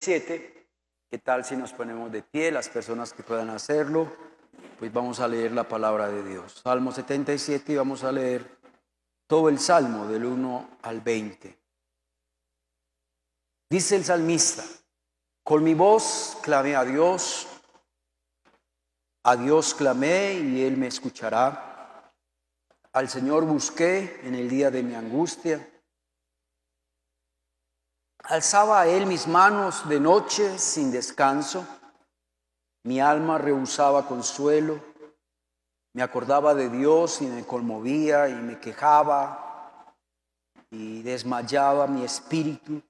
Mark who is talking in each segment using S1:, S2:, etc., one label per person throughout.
S1: 77. ¿Qué tal si nos ponemos de pie, las personas que puedan hacerlo? Pues vamos a leer la palabra de Dios. Salmo 77 y vamos a leer todo el Salmo del 1 al 20. Dice el salmista: con mi voz clamé a Dios clamé y Él me escuchará. Al Señor busqué en el día de mi angustia. Alzaba a Él mis manos de noche sin descanso. Mi alma rehusaba consuelo. Me acordaba de Dios y me conmovía y me quejaba y desmayaba mi espíritu.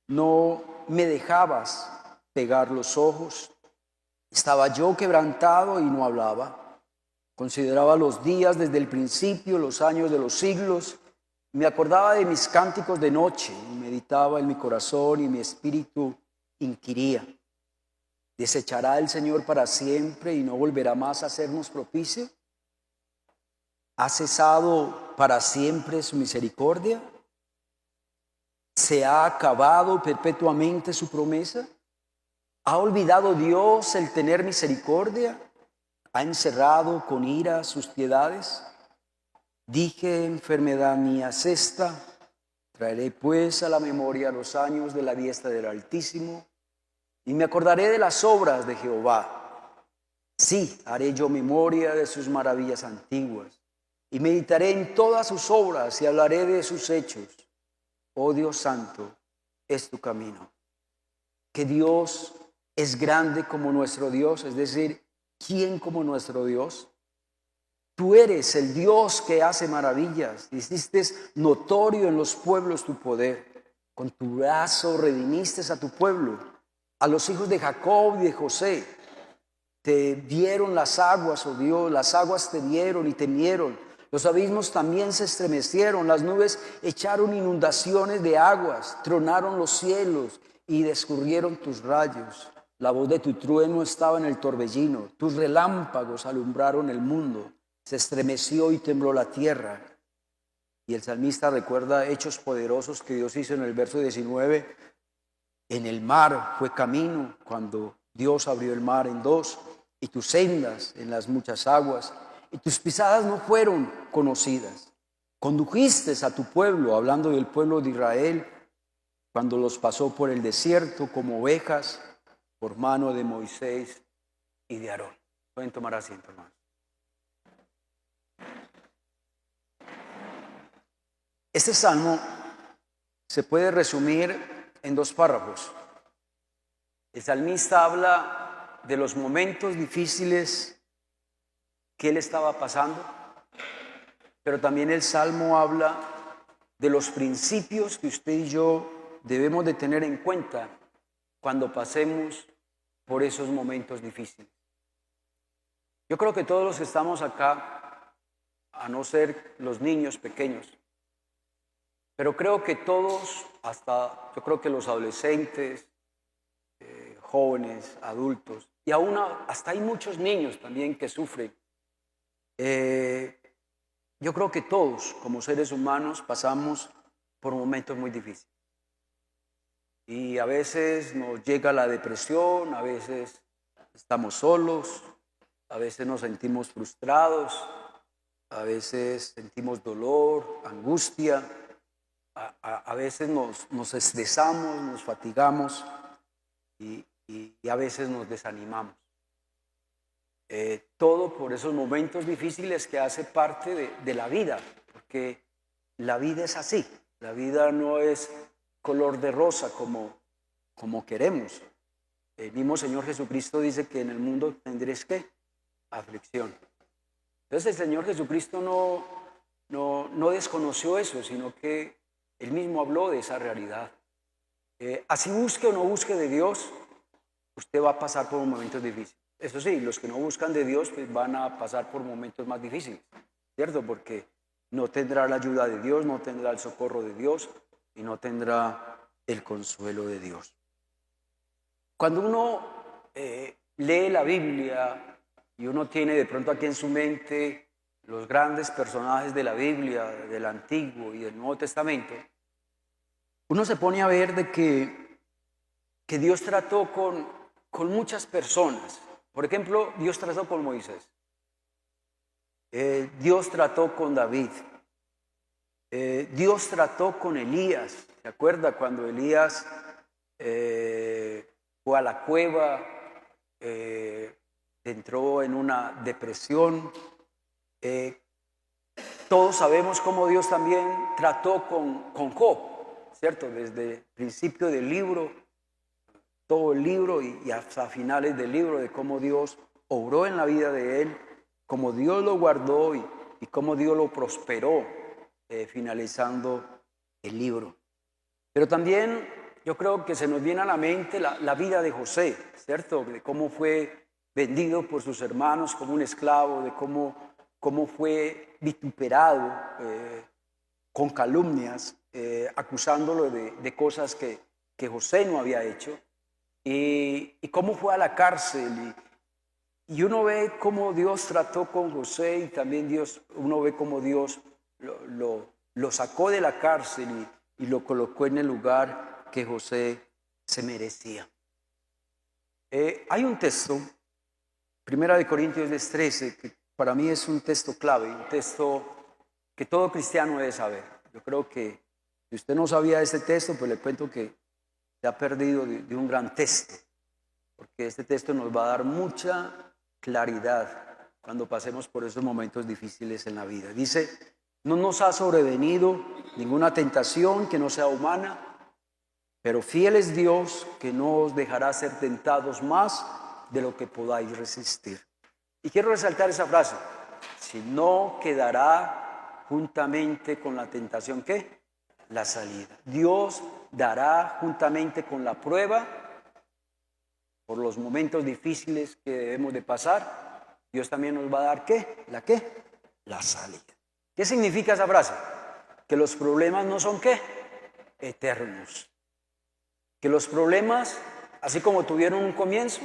S1: No me dejabas pegar los ojos. Estaba yo quebrantado y no hablaba. Consideraba los días desde el principio, los años de los siglos. Me acordaba de mis cánticos de noche y meditaba en mi corazón y mi espíritu inquiría. ¿Desechará el Señor para siempre y no volverá más a hacernos propicio? ¿Ha cesado para siempre su misericordia? ¿Se ha acabado perpetuamente su promesa? ¿Ha olvidado Dios el tener misericordia? ¿Ha encerrado con ira sus piedades? Dije, enfermedad mía es esta. Traeré pues a la memoria los años de la diestra del Altísimo y me acordaré de las obras de Jehová. Sí, haré yo memoria de sus maravillas antiguas y meditaré en todas sus obras y hablaré de sus hechos. Oh Dios santo, es tu camino. Que Dios es grande como nuestro Dios, es decir, ¿quién como nuestro Dios? Tú eres el Dios que hace maravillas. Hiciste notorio en los pueblos tu poder. Con tu brazo redimiste a tu pueblo, a los hijos de Jacob y de José. Te dieron las aguas, oh Dios, las aguas te dieron y temieron. Los abismos también se estremecieron, las nubes echaron inundaciones de aguas, tronaron los cielos y descurrieron tus rayos. La voz de tu trueno estaba en el torbellino, tus relámpagos alumbraron el mundo. Se estremeció y tembló la tierra. Y el salmista recuerda hechos poderosos que Dios hizo en el verso 19. En el mar fue camino cuando Dios abrió el mar en dos, y tus sendas en las muchas aguas, y tus pisadas no fueron conocidas. Condujiste a tu pueblo, hablando del pueblo de Israel, cuando los pasó por el desierto como ovejas, por mano de Moisés y de Aarón. Pueden tomar asiento, hermanos. Este salmo se puede resumir en dos párrafos. El salmista habla de los momentos difíciles que él estaba pasando, pero también el salmo habla de los principios que usted y yo debemos de tener en cuenta cuando pasemos por esos momentos difíciles. Yo creo que todos los que estamos acá, a no ser los niños pequeños, pero creo que todos, yo creo que los adolescentes, jóvenes, adultos, y aún hasta hay muchos niños también que sufren. Yo creo que todos, como seres humanos, pasamos por momentos muy difíciles. Y a veces nos llega la depresión, a veces estamos solos, a veces nos sentimos frustrados, a veces sentimos dolor, angustia. A veces nos estresamos, nos fatigamos y a veces nos desanimamos. Todo por esos momentos difíciles que hace parte de la vida, porque la vida es así. La vida no es color de rosa como queremos. El mismo Señor Jesucristo dice que en el mundo tendréis ¿qué? Aflicción. Entonces el Señor Jesucristo no desconoció eso, sino que Él mismo habló de esa realidad. Así busque o no busque de Dios, usted va a pasar por momentos difíciles. Eso sí, los que no buscan de Dios pues van a pasar por momentos más difíciles, ¿cierto? Porque no tendrá la ayuda de Dios, no tendrá el socorro de Dios y no tendrá el consuelo de Dios. Cuando uno lee la Biblia y uno tiene de pronto aquí en su mente los grandes personajes de la Biblia, del Antiguo y del Nuevo Testamento, uno se pone a ver de que que Dios trató con muchas personas. Por ejemplo, Dios trató con Moisés. Dios trató con David. Dios trató con Elías. ¿Se acuerda cuando Elías fue a la cueva, entró en una depresión? Todos sabemos cómo Dios también trató con Job, ¿cierto? Desde el principio del libro, todo el libro y hasta finales del libro, de cómo Dios obró en la vida de él, cómo Dios lo guardó y cómo Dios lo prosperó, finalizando el libro. Pero también yo creo que se nos viene a la mente la vida de José, ¿cierto? De cómo fue vendido por sus hermanos como un esclavo, de cómo fue vituperado con calumnias, acusándolo de cosas que José no había hecho, y cómo fue a la cárcel. Y uno ve cómo Dios trató con José, y también uno ve cómo Dios lo sacó de la cárcel y lo colocó en el lugar que José se merecía. Hay un texto, 1 Corintios 13, que para mí es un texto clave, un texto que todo cristiano debe saber. Yo creo que si usted no sabía este texto, pues le cuento que se ha perdido de un gran texto, porque este texto nos va a dar mucha claridad cuando pasemos por esos momentos difíciles en la vida. Dice: no nos ha sobrevenido ninguna tentación que no sea humana, pero fiel es Dios, que no os dejará ser tentados más de lo que podáis resistir. Y quiero resaltar esa frase: si no, quedará juntamente con la tentación, ¿qué? La salida. Dios dará juntamente con la prueba, por los momentos difíciles que debemos de pasar, Dios también nos va a dar ¿qué? ¿La qué? La salida. ¿Qué significa esa frase? Que los problemas no son ¿qué? Eternos. Que los problemas, así como tuvieron un comienzo,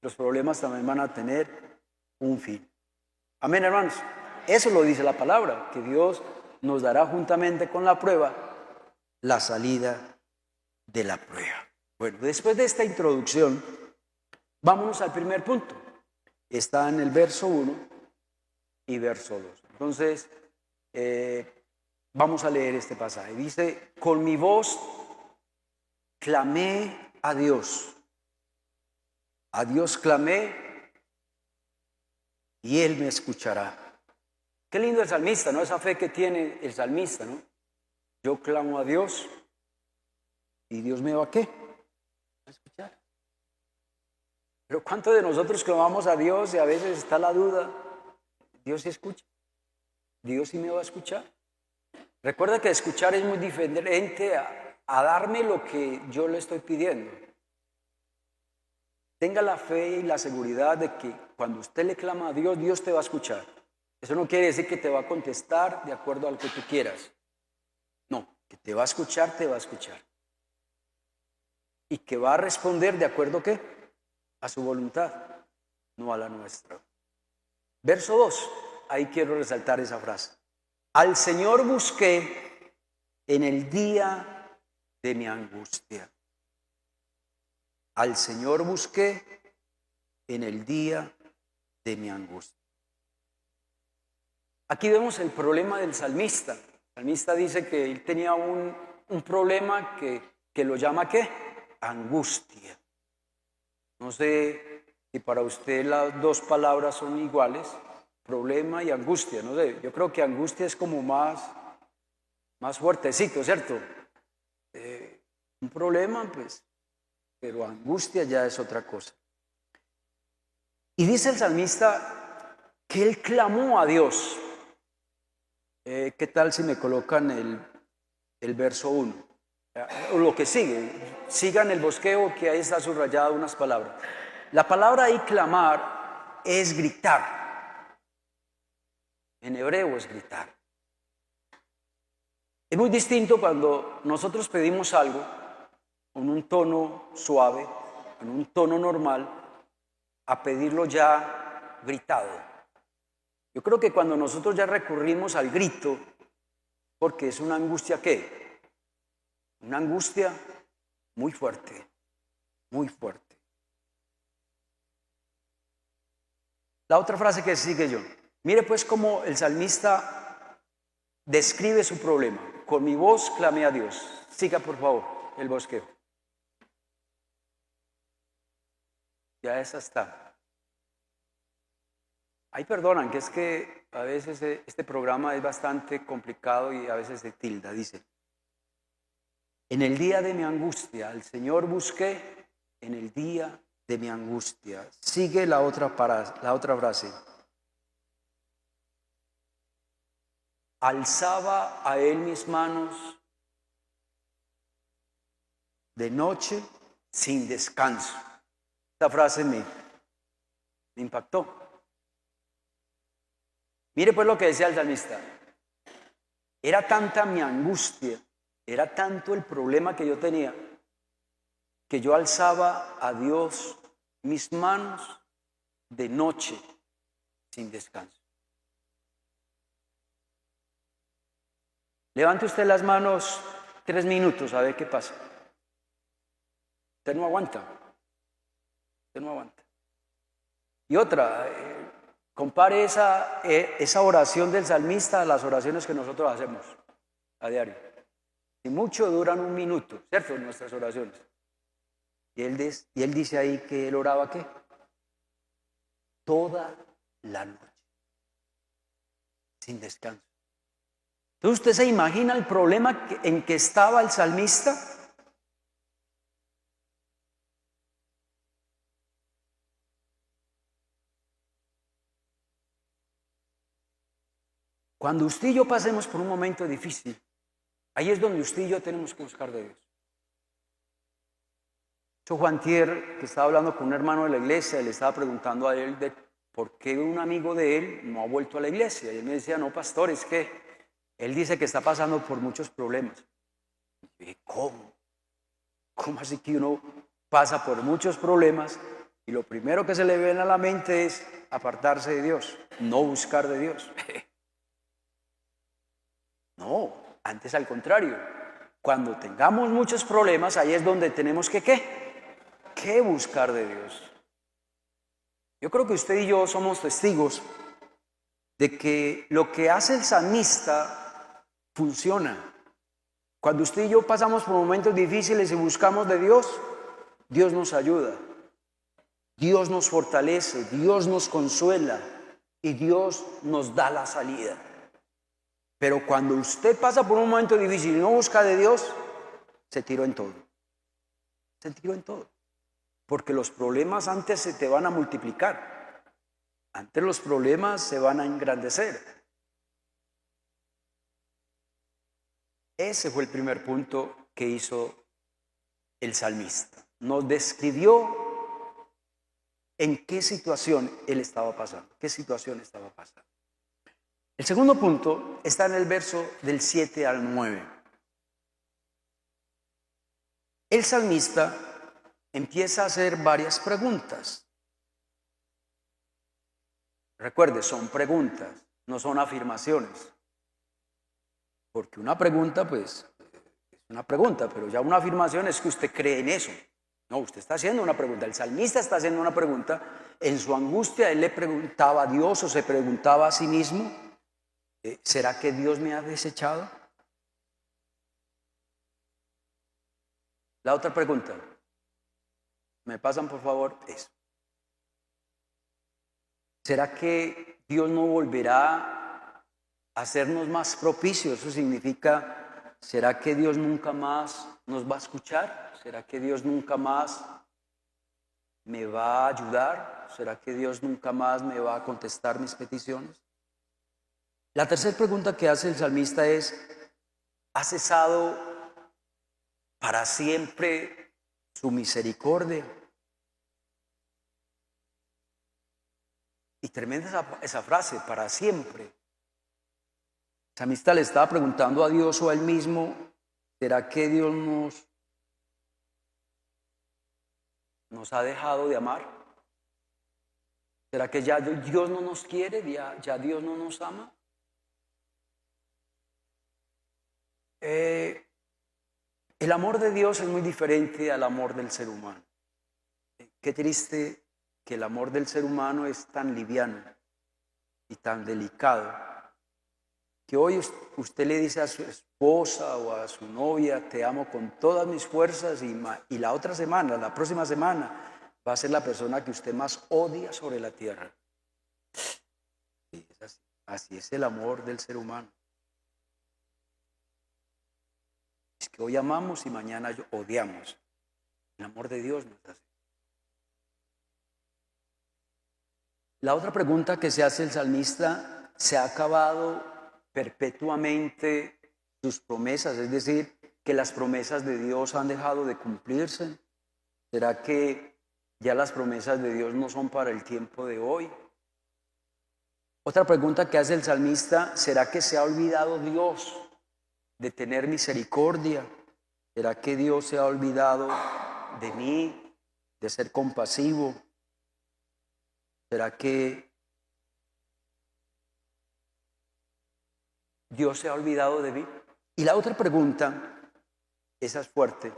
S1: los problemas también van a tener un fin. Amén, hermanos. Eso lo dice la palabra, que Dios nos dará juntamente con la prueba la salida de la prueba. Bueno, después de esta introducción, vámonos al primer punto. Está en el verso 1 y verso 2. Entonces, vamos a leer este pasaje. Dice: con mi voz clamé a Dios. A Dios clamé y Él me escuchará. Qué lindo el salmista, ¿no? Esa fe que tiene el salmista, ¿no? Yo clamo a Dios y Dios me va a ¿qué? A escuchar. Pero ¿cuántos de nosotros clamamos a Dios y a veces está la duda? ¿Dios sí escucha? ¿Dios sí me va a escuchar? Recuerda que escuchar es muy diferente a darme lo que yo le estoy pidiendo. Tenga la fe y la seguridad de que cuando usted le clama a Dios, Dios te va a escuchar. Eso no quiere decir que te va a contestar de acuerdo a lo que tú quieras. No, que te va a escuchar, te va a escuchar. Y que va a responder de acuerdo ¿qué? A su voluntad, no a la nuestra. Verso 2, ahí quiero resaltar esa frase. Al Señor busqué en el día de mi angustia. Al Señor busqué en el día de mi angustia. Aquí vemos el problema del salmista. El salmista dice que él tenía un problema que lo llama ¿qué? Angustia. No sé si para usted las dos palabras son iguales, problema y angustia. No sé, yo creo que angustia es como más fuertecito, ¿cierto? Un problema, pues, pero angustia ya es otra cosa. Y dice el salmista que él clamó a Dios. ¿Qué tal si me colocan el verso 1? O lo que sigue. Sigan el bosqueo, que ahí está subrayado unas palabras. La palabra ahí clamar es gritar. En hebreo es gritar. Es muy distinto cuando nosotros pedimos algo con un tono suave, en un tono normal, a pedirlo ya gritado. Yo creo que cuando nosotros ya recurrimos al grito, porque es una angustia ¿qué? Una angustia muy fuerte, muy fuerte. La otra frase que sigue yo. Mire pues cómo el salmista describe su problema. Con mi voz clamé a Dios. Siga por favor el bosquejo. Ya esa está. Ahí perdonan, que es que a veces este programa es bastante complicado y a veces se tilda. Dice, en el día de mi angustia, al Señor busqué, en el día de mi angustia. Sigue la otra frase. Alzaba a Él mis manos de noche sin descanso. Esta frase me impactó. Mire pues lo que decía el salmista. Era tanta mi angustia, era tanto el problema que yo tenía, que yo alzaba a Dios mis manos de noche sin descanso. Levante usted las manos 3 minutos a ver qué pasa. Usted no aguanta. Usted no aguanta. Y otra, compare esa oración del salmista a las oraciones que nosotros hacemos a diario. Y mucho duran 1 minuto, ¿cierto? Nuestras oraciones. Y él dice ahí que él oraba ¿qué? Toda la noche, sin descanso. Entonces, ¿usted se imagina el problema en que estaba el salmista? Cuando usted y yo pasemos por un momento difícil, ahí es donde usted y yo tenemos que buscar de Dios. Yo, Juan Tier, que estaba hablando con un hermano de la iglesia, le estaba preguntando a él de por qué un amigo de él no ha vuelto a la iglesia. Y él me decía, no, pastor, es que él dice que está pasando por muchos problemas. Y dije, ¿cómo? ¿Cómo así que uno pasa por muchos problemas y lo primero que se le viene a la mente es apartarse de Dios, no buscar de Dios? No, antes al contrario. Cuando tengamos muchos problemas, ahí es donde tenemos que ¿qué buscar de Dios? Yo creo que usted y yo somos testigos de que lo que hace el salmista funciona. Cuando usted y yo pasamos por momentos difíciles y buscamos de Dios, Dios nos ayuda, Dios nos fortalece, Dios nos consuela y Dios nos da la salida. Pero cuando usted pasa por un momento difícil y no busca de Dios, se tiró en todo. Se tiró en todo. Porque los problemas antes se te van a multiplicar. Antes los problemas se van a engrandecer. Ese fue el primer punto que hizo el salmista. Nos describió en qué situación él estaba pasando. ¿Qué situación estaba pasando? El segundo punto está en el verso del 7 al 9. El salmista empieza a hacer varias preguntas. Recuerde, son preguntas, no son afirmaciones. Porque una pregunta, pues, es una pregunta, pero ya una afirmación es que usted cree en eso. No, usted está haciendo una pregunta. El salmista está haciendo una pregunta. En su angustia, él le preguntaba a Dios o se preguntaba a sí mismo, ¿será que Dios me ha desechado? La otra pregunta. ¿Me pasan, por favor, eso? ¿Será que Dios no volverá a hacernos más propicios? Eso significa, ¿será que Dios nunca más nos va a escuchar? ¿Será que Dios nunca más me va a ayudar? ¿Será que Dios nunca más me va a contestar mis peticiones? La tercera pregunta que hace el salmista es, ¿ha cesado para siempre su misericordia? Y tremenda esa frase, para siempre. El salmista le estaba preguntando a Dios o a él mismo, ¿será que Dios nos ha dejado de amar? ¿Será que ya Dios no nos quiere? ¿Ya Dios no nos ama? El amor de Dios es muy diferente al amor del ser humano. Qué triste que el amor del ser humano es tan liviano y tan delicado, que hoy usted le dice a su esposa o a su novia, te amo con todas mis fuerzas, y la otra semana, la próxima semana, va a ser la persona que usted más odia sobre la tierra. Sí, es así. Así es el amor del ser humano. Es que hoy amamos y mañana odiamos. El amor de Dios no es así. La otra pregunta que se hace el salmista: ¿se ha acabado perpetuamente sus promesas? Es decir, que las promesas de Dios han dejado de cumplirse. ¿Será que ya las promesas de Dios no son para el tiempo de hoy? Otra pregunta que hace el salmista: ¿será que se ha olvidado Dios de tener misericordia? ¿Será que Dios se ha olvidado de mí, de ser compasivo? ¿Será que Dios se ha olvidado de mí? Y la otra pregunta, esa es fuerte: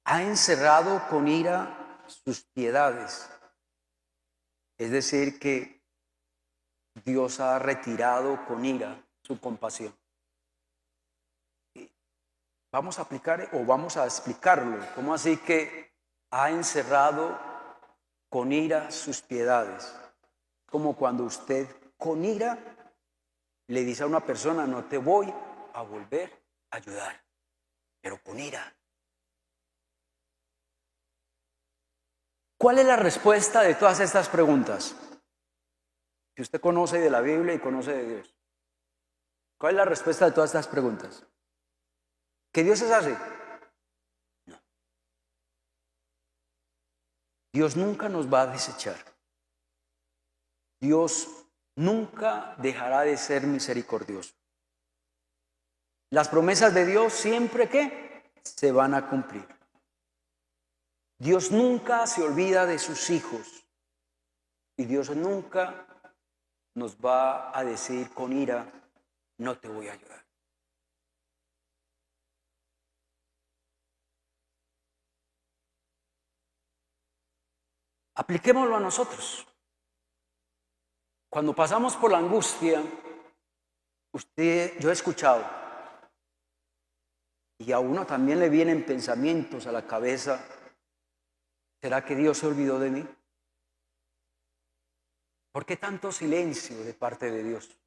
S1: ¿ha encerrado con ira sus piedades? Es decir, que Dios ha retirado con ira su compasión. Vamos a aplicar o vamos a explicarlo. ¿Cómo así que ha encerrado con ira sus piedades? Como cuando usted con ira le dice a una persona: no te voy a volver a ayudar, pero con ira. ¿Cuál es la respuesta de todas estas preguntas? Si usted conoce de la Biblia y conoce de Dios, ¿cuál es la respuesta de todas estas preguntas? ¿Que Dios es así? No. Dios nunca nos va a desechar. Dios nunca dejará de ser misericordioso. Las promesas de Dios siempre que se van a cumplir. Dios nunca se olvida de sus hijos, y Dios nunca nos va a decir con ira: no te voy a ayudar. Apliquémoslo a nosotros. Cuando pasamos por la angustia, yo he escuchado, y a uno también le vienen pensamientos a la cabeza: ¿será que Dios se olvidó de mí? ¿Por qué tanto silencio de parte de Dios?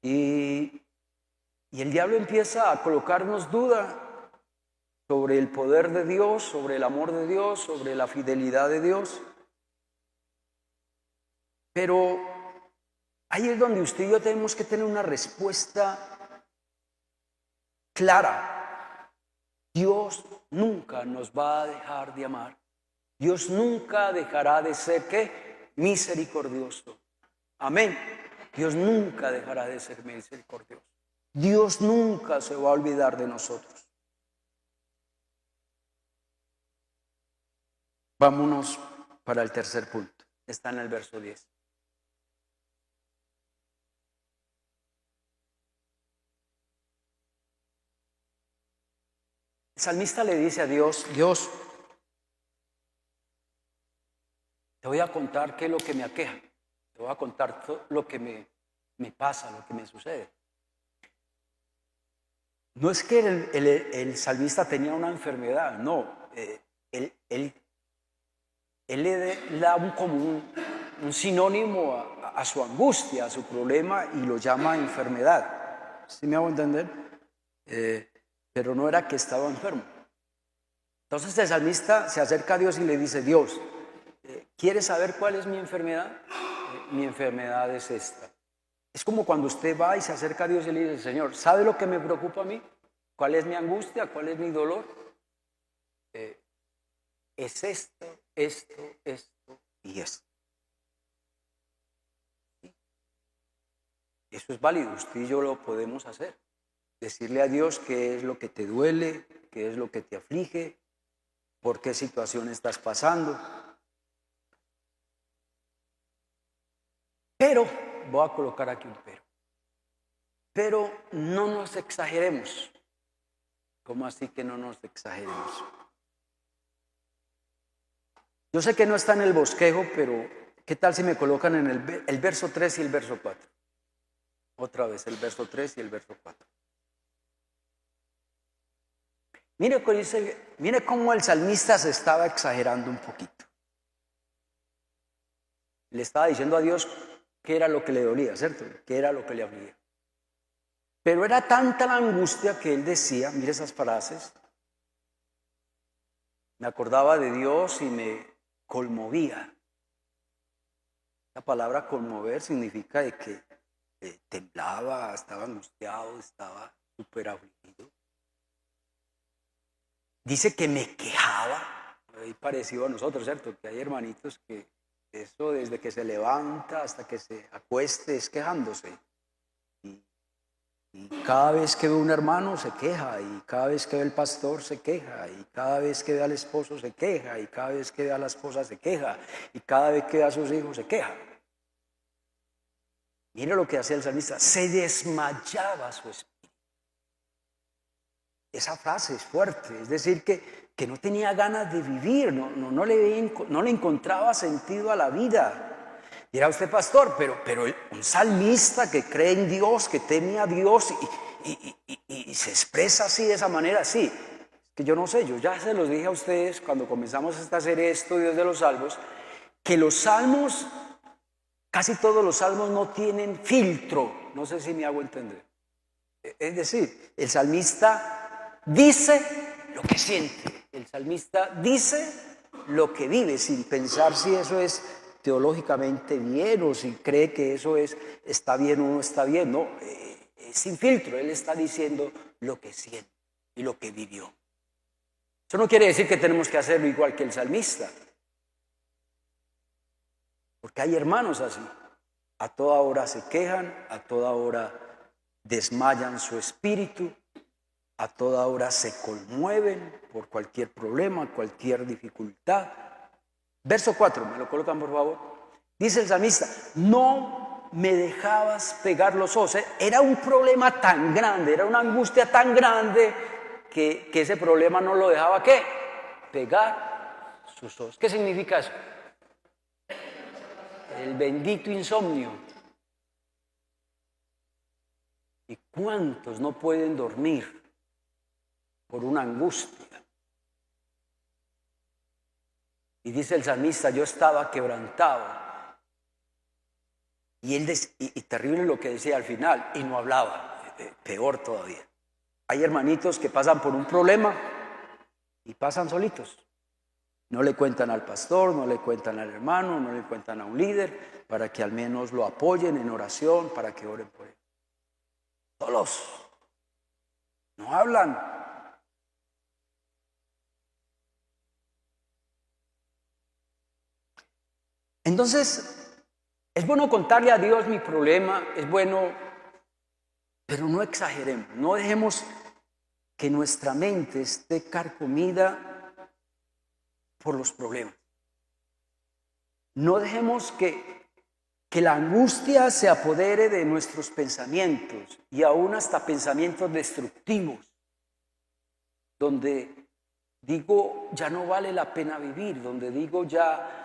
S1: Y el diablo empieza a colocarnos duda sobre el poder de Dios, sobre el amor de Dios, sobre la fidelidad de Dios. Pero ahí es donde usted y yo tenemos que tener una respuesta clara. Dios nunca nos va a dejar de amar. Dios nunca dejará de ser, ¿qué? Misericordioso. Amén. Dios nunca dejará de ser misericordioso. Dios nunca se va a olvidar de nosotros. Vámonos para el tercer punto. Está en el verso 10. El salmista le dice a Dios: Dios, te voy a contar qué es lo que me aqueja. Te voy a contar lo que me pasa, lo que me sucede. No es que el salmista tenía una enfermedad, no. Él le da como un sinónimo a su angustia, a su problema, y lo llama enfermedad. ¿Sí me hago entender? Pero no era que estaba enfermo. Entonces el salmista se acerca a Dios y le dice: Dios, ¿quieres saber cuál es mi enfermedad? Mi enfermedad es esta. Es como cuando usted va y se acerca a Dios y le dice: Señor, ¿sabe lo que me preocupa a mí? ¿Cuál es mi angustia? ¿Cuál es mi dolor? Es esto y esto. ¿Sí? Eso es válido, usted y yo lo podemos hacer. Decirle a Dios qué es lo que te duele, qué es lo que te aflige, por qué situación estás pasando. Pero voy a colocar aquí un pero. Pero no nos exageremos. ¿Cómo así que no nos exageremos? Yo sé que no está en el bosquejo, pero ¿qué tal si me colocan en el verso 3 y el verso 4? Otra vez, el verso 3 y el verso 4. Mire cómo el salmista se estaba exagerando un poquito. Le estaba diciendo a Dios qué era lo que le dolía, ¿cierto? Qué era lo que le afligía. Pero era tanta la angustia que él decía, mire esas frases, me acordaba de Dios y me conmovía. La palabra conmover significa de que temblaba, estaba angustiado, estaba súper afligido. Dice que me quejaba, muy parecido a nosotros, ¿cierto? Que hay hermanitos que eso desde que se levanta hasta que se acueste es quejándose. Y cada vez que ve un hermano se queja, y cada vez que ve al pastor se queja, y cada vez que ve al esposo se queja, y cada vez que ve a la esposa se queja, y cada vez que ve a sus hijos se queja. Mire lo que hacía el salmista, se desmayaba su espíritu. Esa frase es fuerte, es decir, que no tenía ganas de vivir, no le encontraba sentido a la vida. Dirá usted, pastor, pero un salmista que cree en Dios, que teme a Dios y se expresa así de esa manera, sí. Que yo no sé, yo ya se los dije a ustedes cuando comenzamos esta serie de estudios de los salmos, que los salmos, casi todos los salmos no tienen filtro, no sé si me hago entender. Es decir, el salmista dice lo que siente, el salmista dice lo que vive, sin pensar si eso es teológicamente bien o si cree que eso está bien o no está bien, no, sin filtro, él está diciendo lo que siente y lo que vivió. Eso no quiere decir que tenemos que hacerlo igual que el salmista, porque hay hermanos así, a toda hora se quejan, a toda hora desmayan su espíritu, a toda hora se conmueven por cualquier problema, cualquier dificultad. Verso 4, me lo colocan por favor. Dice el salmista, no me dejabas pegar los ojos. Era un problema tan grande, era una angustia tan grande que ese problema no lo dejaba, ¿qué? Pegar sus ojos. ¿Qué significa eso? El bendito insomnio. ¿Y cuántos no pueden dormir por una angustia? Y dice el salmista, yo estaba quebrantado. Y terrible lo que decía al final, y no hablaba, peor todavía. Hay hermanitos que pasan por un problema y pasan solitos. No le cuentan al pastor, no le cuentan al hermano, no le cuentan a un líder, para que al menos lo apoyen en oración, para que oren por él. Solos, no hablan. Entonces, es bueno contarle a Dios mi problema, es bueno, pero no exageremos, no dejemos que nuestra mente esté carcomida por los problemas. No dejemos que la angustia se apodere de nuestros pensamientos y aún hasta pensamientos destructivos, donde digo ya no vale la pena vivir, donde digo ya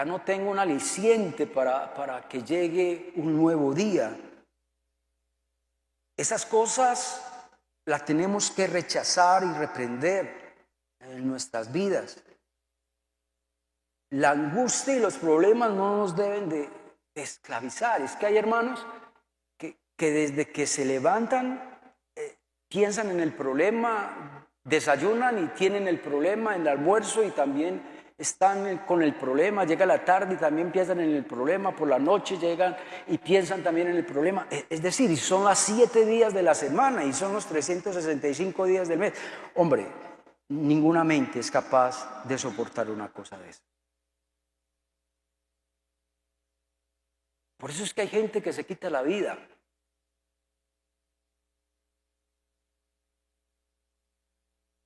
S1: no tengo un aliciente para que llegue un nuevo día. Esas cosas las tenemos que rechazar y reprender en nuestras vidas. La angustia y los problemas no nos deben de esclavizar. Es que hay hermanos que desde que se levantan piensan en el problema, desayunan y tienen el problema en el almuerzo y también están con el problema, llega la tarde y también piensan en el problema, por la noche llegan y piensan también en el problema. Es decir, y son las 7 días de la semana y son los 365 días del mes. Hombre, ninguna mente es capaz de soportar una cosa de eso. Por eso es que hay gente que se quita la vida.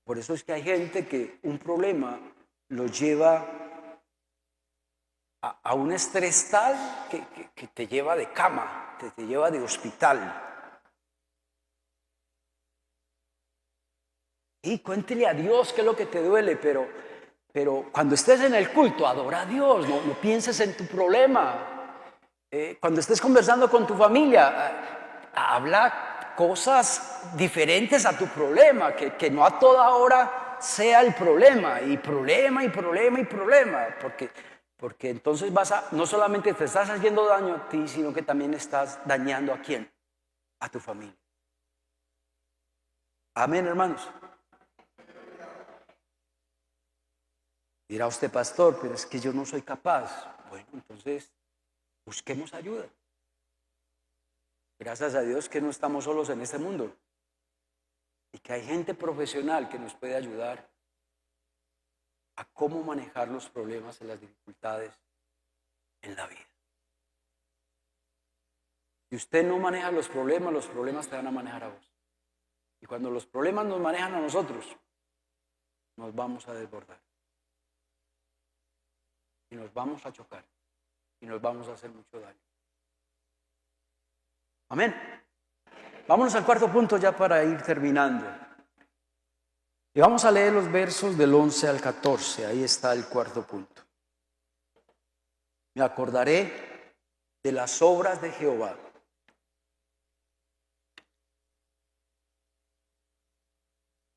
S1: Por eso es que hay gente que un problema lo lleva a un estrés tal que te lleva de cama, te lleva de hospital. Y cuéntele a Dios qué es lo que te duele, pero cuando estés en el culto, adora a Dios, no pienses en tu problema. Cuando estés conversando con tu familia, habla cosas diferentes a tu problema, que no a toda hora sea el problema, y problema, y problema, y problema, porque entonces no solamente te estás haciendo daño a ti, sino que también estás dañando ¿a quién? A tu familia. Amén, hermanos. Dirá usted, pastor, pero es que yo no soy capaz. Bueno, entonces busquemos ayuda. Gracias a Dios que no estamos solos en este mundo y que hay gente profesional que nos puede ayudar a cómo manejar los problemas y las dificultades en la vida. Si usted no maneja los problemas te van a manejar a vos. Y cuando los problemas nos manejan a nosotros, nos vamos a desbordar. Y nos vamos a chocar. Y nos vamos a hacer mucho daño. Amén. Vámonos al cuarto punto ya para ir terminando. Y vamos a leer los versos del 11 al 14. Ahí está el cuarto punto. Me acordaré de las obras de Jehová.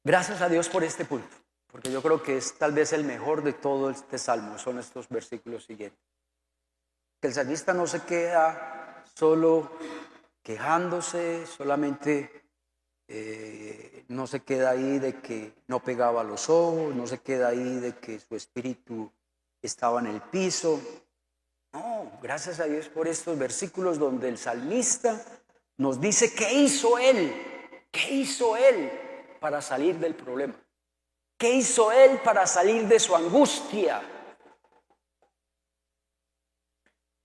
S1: Gracias a Dios por este punto, porque yo creo que es tal vez el mejor de todo este salmo, son estos versículos siguientes. Que el salmista no se queda solo quejándose, solamente no se queda ahí de que no pegaba los ojos, no se queda ahí de que su espíritu estaba en el piso. No, gracias a Dios por estos versículos donde el salmista nos dice qué hizo él para salir del problema. ¿Qué hizo él para salir de su angustia?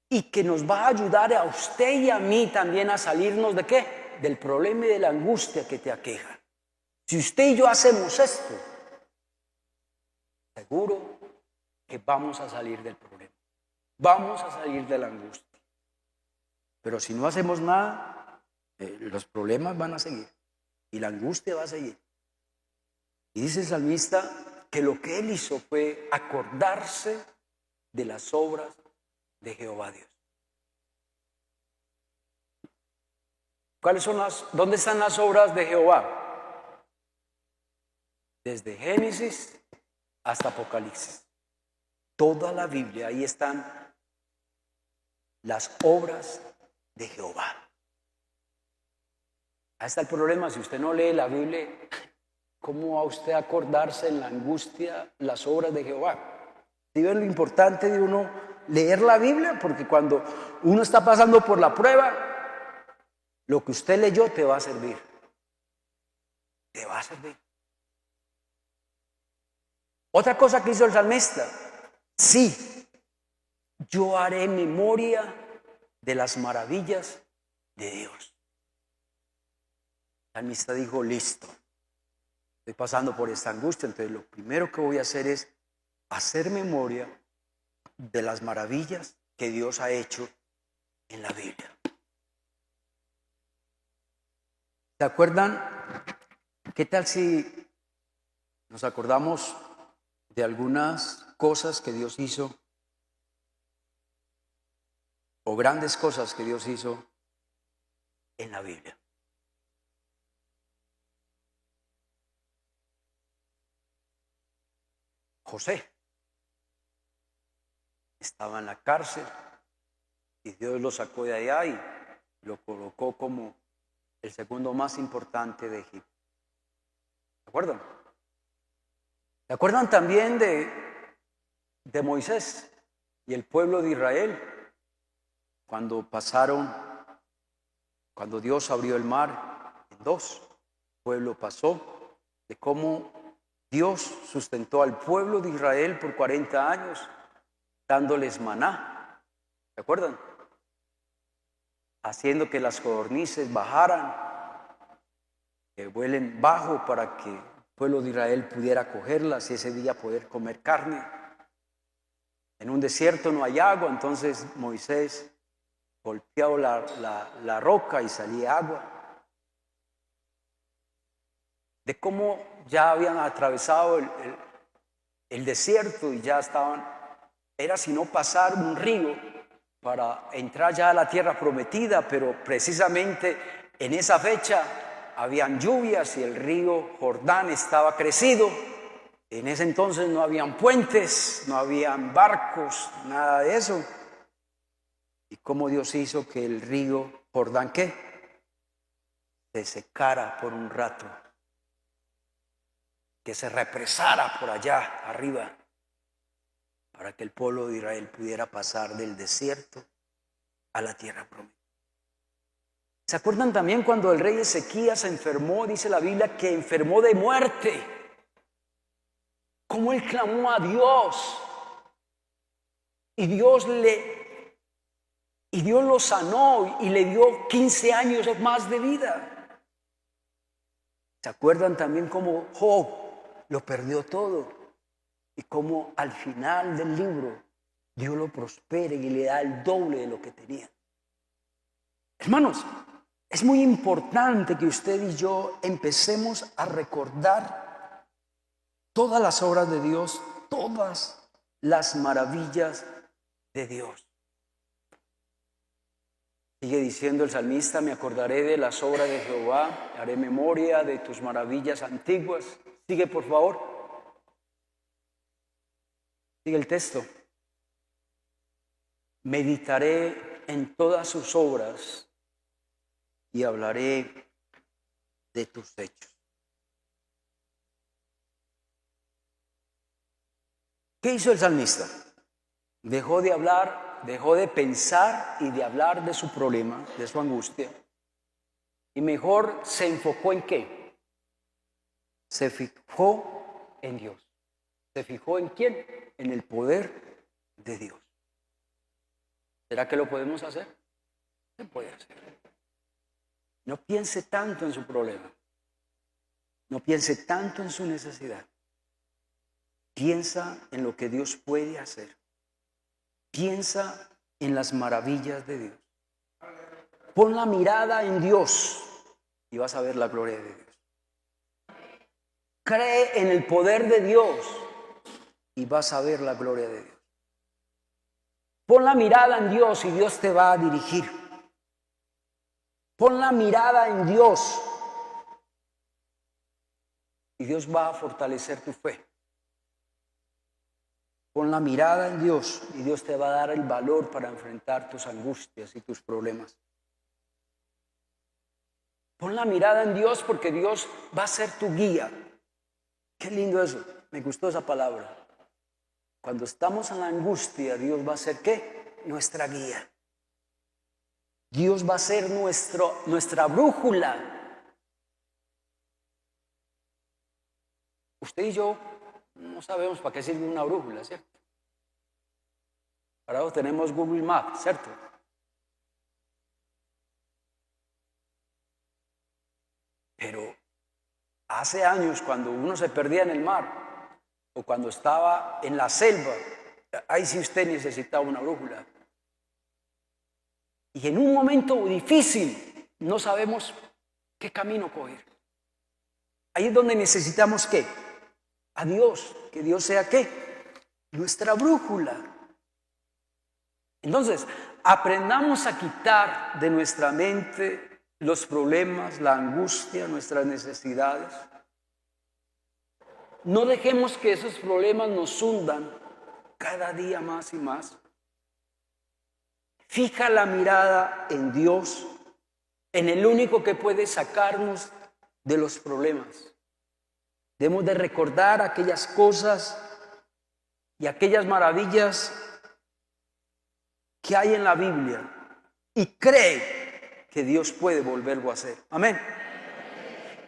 S1: Y que nos va a ayudar a usted y a mí también a salirnos ¿de qué? Del problema y de la angustia que te aqueja. Si usted y yo hacemos esto, seguro que vamos a salir del problema. Vamos a salir de la angustia. Pero si no hacemos nada, los problemas van a seguir y la angustia va a seguir. Y dice el salmista que lo que él hizo fue acordarse de las obras de Jehová Dios. ¿Dónde están las obras de Jehová? Desde Génesis hasta Apocalipsis. Toda la Biblia, ahí están las obras de Jehová. Ahí está el problema, si usted no lee la Biblia, ¿cómo va usted a acordarse en la angustia las obras de Jehová? ¿Sí ven lo importante de uno leer la Biblia? Porque cuando uno está pasando por la prueba, lo que usted leyó te va a servir. Te va a servir. Otra cosa que hizo el salmista, sí, yo haré memoria de las maravillas de Dios. El salmista dijo, listo, estoy pasando por esta angustia, entonces lo primero que voy a hacer es hacer memoria de las maravillas que Dios ha hecho en la Biblia. ¿Se acuerdan? ¿Qué tal si nos acordamos de algunas cosas que Dios hizo o grandes cosas que Dios hizo en la Biblia? José estaba en la cárcel y Dios lo sacó de allá y lo colocó como el segundo más importante de Egipto. ¿Se acuerdan? ¿Se acuerdan también de Moisés y el pueblo de Israel? Cuando Dios abrió el mar en dos, el pueblo pasó, de cómo Dios sustentó al pueblo de Israel por 40 años, dándoles maná. ¿Se acuerdan? Haciendo que las codornices bajaran, que vuelen bajo para que el pueblo de Israel pudiera cogerlas y ese día poder comer carne. En un desierto no hay agua, entonces Moisés golpeó la roca y salía agua. De cómo ya habían atravesado el desierto y ya estaban, era sino pasar un río para entrar ya a la tierra prometida, pero precisamente en esa fecha habían lluvias y el río Jordán estaba crecido. En ese entonces no habían puentes, no habían barcos, nada de eso. ¿Y cómo Dios hizo que el río Jordán, qué? Se secara por un rato, que se represara por allá arriba, para que el pueblo de Israel pudiera pasar del desierto a la tierra prometida. ¿Se acuerdan también cuando el rey Ezequías se enfermó? Dice la Biblia que enfermó de muerte. Cómo él clamó a Dios y Dios lo sanó y le dio 15 años más de vida. ¿Se acuerdan también cómo Job lo perdió todo y cómo al final del libro Dios lo prospera y le da el doble de lo que tenía? Hermanos, es muy importante que usted y yo empecemos a recordar todas las obras de Dios, todas las maravillas de Dios. Sigue diciendo el salmista: me acordaré de las obras de Jehová, haré memoria de tus maravillas antiguas. Sigue, por favor. Sigue el texto. Meditaré en todas sus obras y hablaré de tus hechos. ¿Qué hizo el salmista? Dejó de hablar, dejó de pensar y de hablar de su problema, de su angustia. Y mejor se enfocó en ¿qué? Se fijó en Dios. ¿Se fijó en quién? En el poder de Dios. ¿Será que lo podemos hacer? Se puede hacer. No piense tanto en su problema. No piense tanto en su necesidad. Piensa en lo que Dios puede hacer. Piensa en las maravillas de Dios. Pon la mirada en Dios y vas a ver la gloria de Dios. Cree en el poder de Dios y vas a ver la gloria de Dios. Pon la mirada en Dios y Dios te va a dirigir. Pon la mirada en Dios y Dios va a fortalecer tu fe. Pon la mirada en Dios y Dios te va a dar el valor para enfrentar tus angustias y tus problemas. Pon la mirada en Dios porque Dios va a ser tu guía. Qué lindo eso, me gustó esa palabra. Cuando estamos en la angustia, Dios va a ser ¿qué? Nuestra guía. Dios va a ser nuestra brújula. Usted y yo no sabemos para qué sirve una brújula, ¿cierto? Ahora tenemos Google Maps, ¿cierto? Pero hace años, cuando uno se perdía en el mar o cuando estaba en la selva, ahí sí usted necesitaba una brújula. Y en un momento difícil no sabemos qué camino coger. Ahí es donde necesitamos ¿qué? A Dios, que Dios sea ¿qué? Nuestra brújula. Entonces, aprendamos a quitar de nuestra mente los problemas, la angustia, nuestras necesidades. No dejemos que esos problemas nos hundan cada día más y más. Fija la mirada en Dios, en el único que puede sacarnos de los problemas. Debemos de recordar aquellas cosas y aquellas maravillas que hay en la Biblia y cree que Dios puede volverlo a hacer. Amén.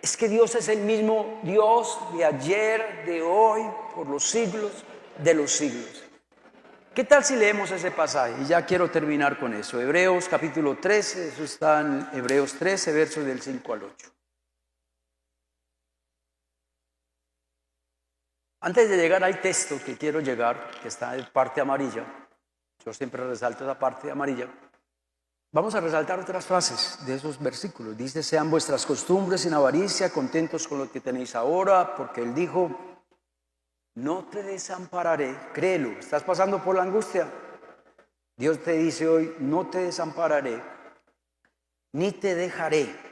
S1: Es que Dios es el mismo Dios de ayer, de hoy, por los siglos de los siglos. ¿Qué tal si leemos ese pasaje? Y ya quiero terminar con eso. Hebreos capítulo 13, eso está en Hebreos 13, versos del 5 al 8. Antes de llegar al texto que quiero llegar, que está en parte amarilla, yo siempre resalto esa parte amarilla, vamos a resaltar otras frases de esos versículos. Dice, sean vuestras costumbres sin avaricia, contentos con lo que tenéis ahora, porque Él dijo, no te desampararé, créelo, estás pasando por la angustia. Dios te dice hoy, no te desampararé, ni te dejaré.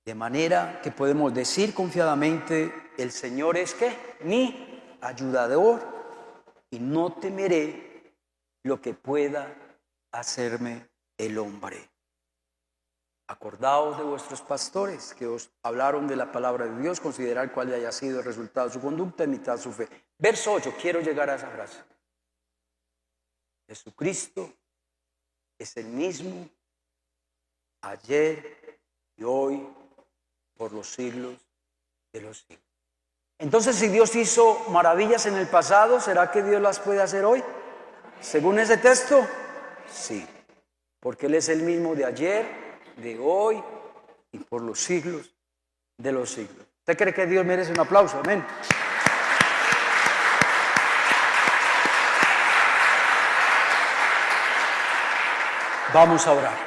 S1: De manera que podemos decir confiadamente, el Señor es ¿qué? Mi ayudador, y no temeré lo que pueda hacerme el hombre. Acordaos de vuestros pastores que os hablaron de la palabra de Dios, considerad cuál haya sido el resultado de su conducta, imitad su fe. Verso 8, quiero llegar a esa frase. Jesucristo es el mismo ayer y hoy por los siglos de los siglos. Entonces, si Dios hizo maravillas en el pasado, ¿será que Dios las puede hacer hoy? Según ese texto, sí, porque Él es el mismo de ayer, de hoy y por los siglos de los siglos. ¿Usted cree que Dios merece un aplauso? Amén. Vamos a orar.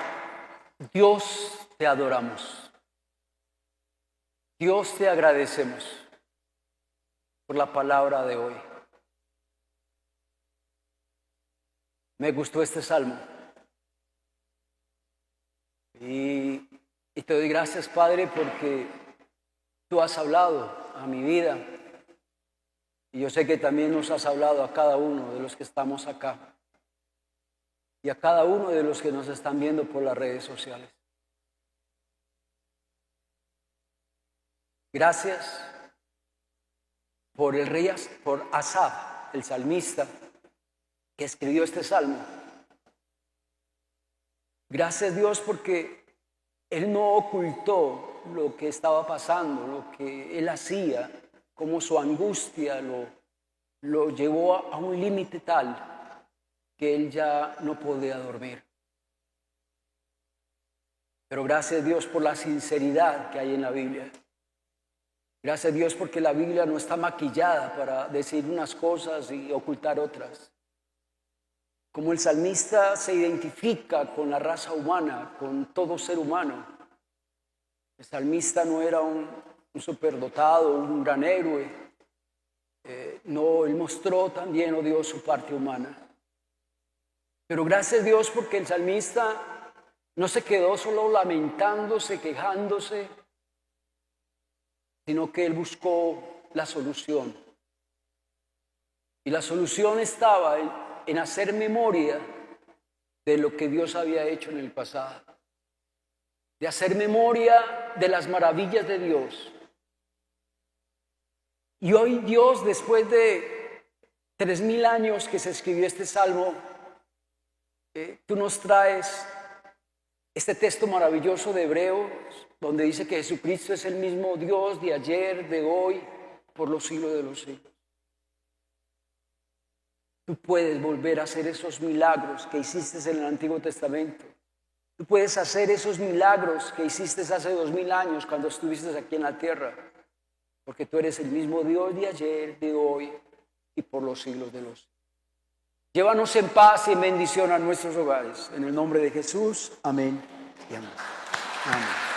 S1: Dios, te adoramos. Dios, te agradecemos por la palabra de hoy. Me gustó este salmo. Y te doy gracias, Padre, porque tú has hablado a mi vida. Y yo sé que también nos has hablado a cada uno de los que estamos acá. Y a cada uno de los que nos están viendo por las redes sociales. Gracias por el rey, por Asaf, el salmista, que escribió este salmo. Gracias, Dios, porque él no ocultó lo que estaba pasando, lo que él hacía, como su angustia lo llevó a un límite tal que él ya no podía dormir. Pero gracias, Dios, por la sinceridad que hay en la Biblia. Gracias, Dios, porque la Biblia no está maquillada para decir unas cosas y ocultar otras. Como el salmista se identifica con la raza humana, con todo ser humano. El salmista no era un superdotado, un gran héroe. No, él mostró también, oh Dios, su parte humana. Pero gracias, Dios, porque el salmista no se quedó solo lamentándose, quejándose, sino que él buscó la solución. Y la solución estaba en hacer memoria de lo que Dios había hecho en el pasado, de hacer memoria de las maravillas de Dios. Y hoy Dios, después de 3000 años que se escribió este salmo, tú nos traes este texto maravilloso de Hebreos, donde dice que Jesucristo es el mismo Dios de ayer, de hoy, por los siglos de los siglos. Tú puedes volver a hacer esos milagros que hiciste en el Antiguo Testamento. Tú puedes hacer esos milagros que hiciste hace 2000 años cuando estuviste aquí en la tierra. Porque tú eres el mismo Dios de ayer, de hoy y por los siglos de los siglos. Llévanos en paz y en bendición a nuestros hogares. En el nombre de Jesús, amén y amén. Amén.